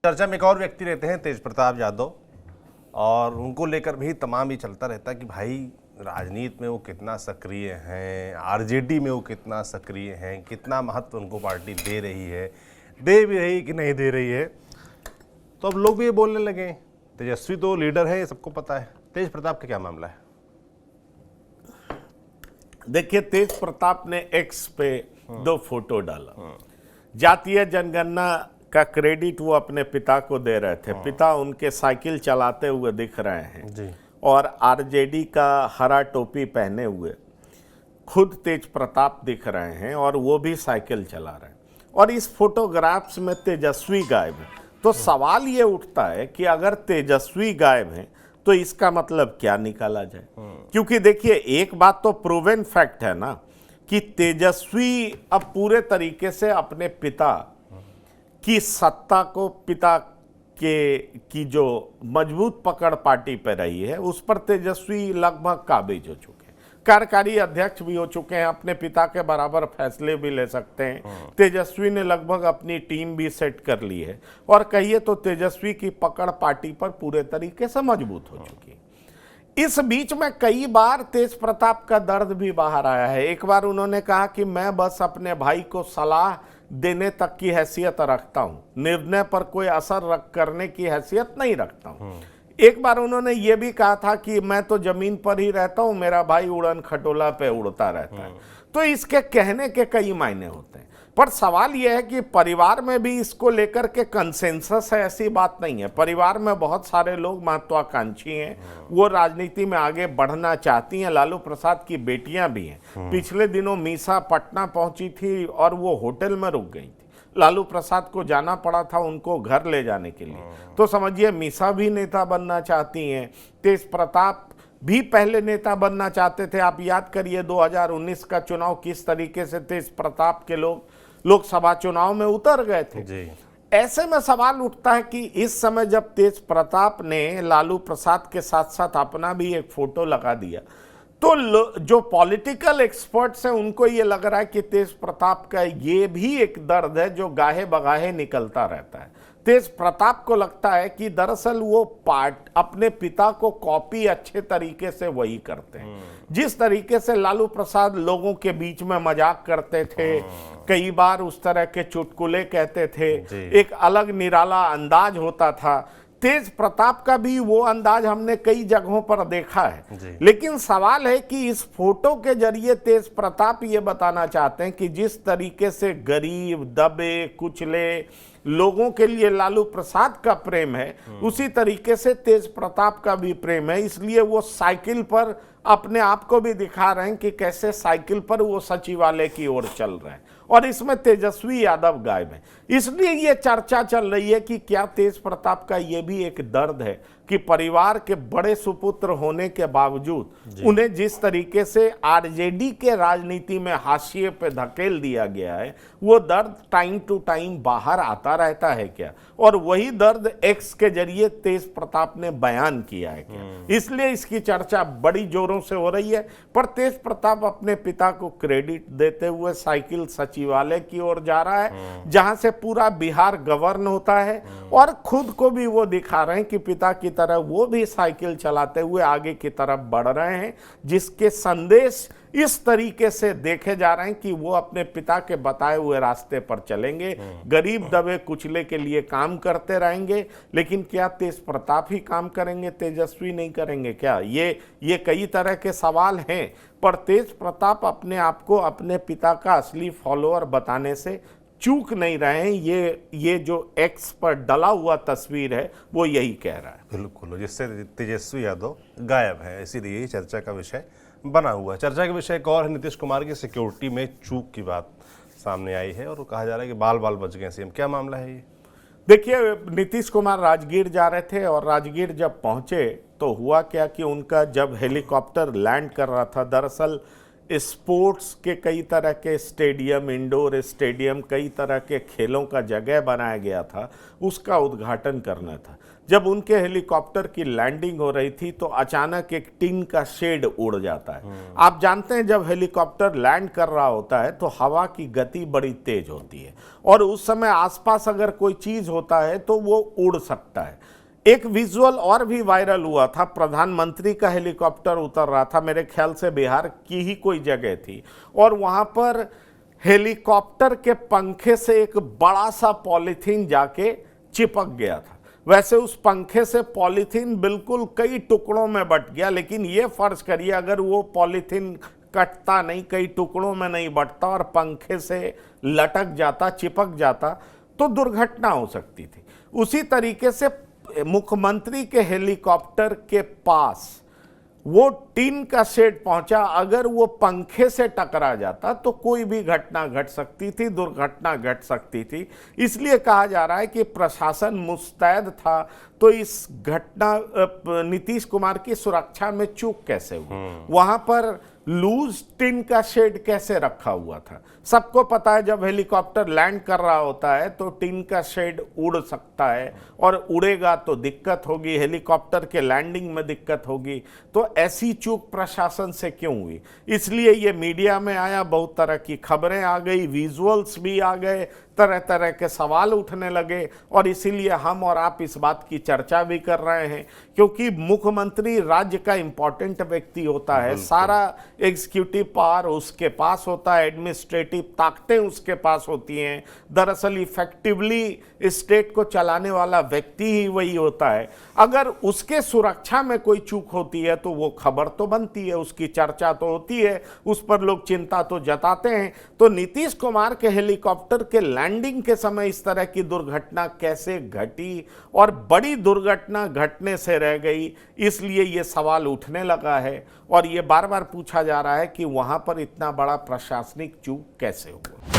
चर्चा में एक और व्यक्ति रहते हैं, तेज प्रताप यादव, और उनको लेकर भी तमाम ये चलता रहता है कि भाई राजनीति में वो कितना सक्रिय हैं, आरजेडी में वो कितना सक्रिय हैं, कितना महत्व उनको पार्टी दे रही है, दे भी रही कि नहीं दे रही है। तो अब लोग भी ये बोलने लगे, तेजस्वी तो लीडर है, ये सबको पता है, तेज प्रताप का क्या मामला है? देखिए, तेज प्रताप ने एक्स पे 2 फोटो डाला। जातीय जनगणना का क्रेडिट वो अपने पिता को दे रहे थे। पिता उनके साइकिल चलाते हुए दिख रहे हैं जी। और आरजेडी का हरा टोपी पहने हुए खुद तेज प्रताप दिख रहे हैं और वो भी साइकिल चला रहे हैं। और इस फोटोग्राफ्स में तेजस्वी गायब है। तो सवाल ये उठता है कि अगर तेजस्वी गायब है तो इसका मतलब क्या निकाला जाए? क्योंकि देखिए, एक बात तो प्रूवन फैक्ट है ना कि तेजस्वी अब पूरे तरीके से अपने पिता की सत्ता को, पिता की जो मजबूत पकड़ पार्टी पर रही है उस पर तेजस्वी लगभग काबिज हो चुके हैं, कार्यकारी अध्यक्ष भी हो चुके हैं, अपने पिता के बराबर फैसले भी ले सकते हैं। तेजस्वी ने लगभग अपनी टीम भी सेट कर ली है और कहिए तो तेजस्वी की पकड़ पार्टी पर पूरे तरीके से मजबूत हो चुकी है। इस बीच में कई बार तेज प्रताप का दर्द भी बाहर आया है। एक बार उन्होंने कहा कि मैं बस अपने भाई को सलाह देने तक की हैसियत रखता हूं, निर्णय पर कोई असर करने की हैसियत नहीं रखता हूं। एक बार उन्होंने ये भी कहा था कि मैं तो जमीन पर ही रहता हूं, मेरा भाई उड़न खटोला पे उड़ता रहता है। तो इसके कहने के कई मायने होते हैं, पर सवाल यह है कि परिवार में भी इसको लेकर के कंसेंसस है, ऐसी बात नहीं है। परिवार में बहुत सारे लोग महत्वाकांक्षी हैं, वो राजनीति में आगे बढ़ना चाहती हैं। लालू प्रसाद की बेटियां भी हैं। पिछले दिनों मीसा पटना पहुंची थी और वो होटल में रुक गई थी। लालू प्रसाद को जाना पड़ा था उनको घर ले जाने के लिए। तो समझिए, मीसा भी नेता बनना चाहती हैं। तेज प्रताप भी पहले नेता बनना चाहते थे। आप याद करिए 2019 का चुनाव किस तरीके से तेज प्रताप के लोग लोकसभा चुनाव में उतर गए थे जी। ऐसे में सवाल उठता है कि इस समय जब तेज प्रताप ने लालू प्रसाद के साथ साथ अपना भी एक फोटो लगा दिया, तो जो पॉलिटिकल एक्सपर्ट्स हैं उनको ये लग रहा है कि तेज प्रताप का ये भी एक दर्द है जो गाहे बगाहे निकलता रहता है। तेज प्रताप को लगता है कि दरअसल वो अपने पिता को कॉपी अच्छे तरीके से वही करते हैं। जिस तरीके से लालू प्रसाद लोगों के बीच में मजाक करते थे, कई बार उस तरह के चुटकुले कहते थे, एक अलग निराला अंदाज होता था। तेज प्रताप का भी वो अंदाज हमने कई जगहों पर देखा है। लेकिन सवाल है कि इस फोटो के जरिए तेज प्रताप ये बताना चाहते हैं कि जिस तरीके से गरीब, दबे, कुचले लोगों के लिए लालू प्रसाद का प्रेम है, उसी तरीके से तेज प्रताप का भी प्रेम है। इसलिए वो साइकिल पर अपने आप को भी दिखा रहे हैं कि कैसे साइकिल पर वो सचिवालय की ओर चल रहे हैं। और इसमें तेजस्वी यादव गायब है। इसलिए ये चर्चा चल रही है कि क्या तेज प्रताप का ये भी एक दर्द है कि परिवार के बड़े सुपुत्र होने के बावजूद उन्हें जिस तरीके से आरजेडी के राजनीति में हाशिए पे धकेल दिया गया है, वो दर्द टाइम टू टाइम बाहर आता रहता है क्या? और वही दर्द एक्स के जरिए तेज प्रताप ने बयान किया है क्या? इसलिए इसकी चर्चा बड़ी जोरों से हो रही है। पर तेज प्रताप अपने पिता को क्रेडिट देते हुए साइकिल सचिवालय की ओर जा रहा है, जहां से पूरा बिहार गवर्न होता है, और खुद को भी वो दिखा रहे हैं कि पिता की तरह वो भी साइकिल चलाते हुए आगे की तरफ बढ़ रहे हैं, जिसके संदेश इस तरीके से देखे जा रहे हैं कि वो अपने पिता के बताए हुए रास्ते पर चलेंगे, गरीब दबे कुचले के लिए काम करते रहेंगे। लेकिन क्या तेज प्रताप ही काम करेंगे, तेजस्वी नहीं करेंगे क्या? ये कई तरह के सवाल हैं। पर तेज प्रताप अपने आप को अपने पिता का असली फॉलोअर बताने से चूक नहीं रहे हैं। ये जो एक्स पर डला हुआ तस्वीर है वो यही कह रहा है। बिल्कुल, जिससे तेजस्वी यादव गायब है, इसीलिए यही चर्चा का विषय बना हुआ है। चर्चा के विषय एक और है, नीतीश कुमार की सिक्योरिटी में चूक की बात सामने आई है और कहा जा रहा है कि बाल बाल बच गए सीएम। क्या मामला है ये? देखिए, नीतीश कुमार राजगीर जा रहे थे और राजगीर जब पहुंचे तो हुआ क्या कि उनका जब हेलीकॉप्टर लैंड कर रहा था, दरअसल स्पोर्ट्स के कई तरह के स्टेडियम, इंडोर स्टेडियम, कई तरह के खेलों का जगह बनाया गया था, उसका उद्घाटन करना था। जब उनके हेलीकॉप्टर की लैंडिंग हो रही थी तो अचानक एक टिन का शेड उड़ जाता है। आप जानते हैं जब हेलीकॉप्टर लैंड कर रहा होता है तो हवा की गति बड़ी तेज होती है और उस समय आसपास अगर कोई चीज होता है तो वो उड़ सकता है। एक विजुअल और भी वायरल हुआ था, प्रधानमंत्री का हेलीकॉप्टर उतर रहा था, मेरे ख्याल से बिहार की ही कोई जगह थी, और वहां पर हेलीकॉप्टर के पंखे से एक बड़ा सा पॉलीथीन जाके चिपक गया था। वैसे उस पंखे से पॉलीथीन बिल्कुल कई टुकड़ों में बट गया, लेकिन ये फर्ज करिए अगर वो पॉलीथीन कटता नहीं, कई टुकड़ों में नहीं बटता और पंखे से लटक जाता, चिपक जाता, तो दुर्घटना हो सकती थी। उसी तरीके से मुख्यमंत्री के हेलीकॉप्टर के पास वो टीन का शेड पहुंचा, अगर वो पंखे से टकरा जाता तो कोई भी घटना घट सकती थी, दुर्घटना घट सकती थी। इसलिए कहा जा रहा है कि प्रशासन मुस्तैद था, तो इस घटना नीतीश कुमार की सुरक्षा में चूक कैसे हुई? वहां पर लूज टिन का शेड कैसे रखा हुआ था? सबको पता है जब हेलीकॉप्टर लैंड कर रहा होता है तो टिन का शेड उड़ सकता है और उड़ेगा तो दिक्कत होगी, हेलीकॉप्टर के लैंडिंग में दिक्कत होगी। तो ऐसी चूक प्रशासन से क्यों हुई? इसलिए ये मीडिया में आया, बहुत तरह की खबरें आ गई, विजुअल्स भी आ गए, तरह तरह के सवाल उठने लगे, और इसीलिए हम और आप इस बात की चर्चा भी कर रहे हैं, क्योंकि मुख्यमंत्री राज्य का इंपॉर्टेंट व्यक्ति होता है, सारा एग्जीक्यूटिव पावर उसके पास होता है, एडमिनिस्ट्रेटिव ताकतें उसके पास होती हैं। दरअसल इफेक्टिवली स्टेट को चलाने वाला व्यक्ति ही वही होता है। अगर उसके सुरक्षा में कोई चूक होती है तो वो खबर तो बनती है, उसकी चर्चा तो होती है, उस पर लोग चिंता तो जताते हैं। तो नीतीश कुमार के हेलीकॉप्टर के लैंडिंग के समय इस तरह की दुर्घटना कैसे घटी और बड़ी दुर्घटना घटने से रह गई, इसलिए ये सवाल उठने लगा है और ये बार बार पूछा जा रहा है कि वहां पर इतना बड़ा प्रशासनिक चूक कैसे हुआ।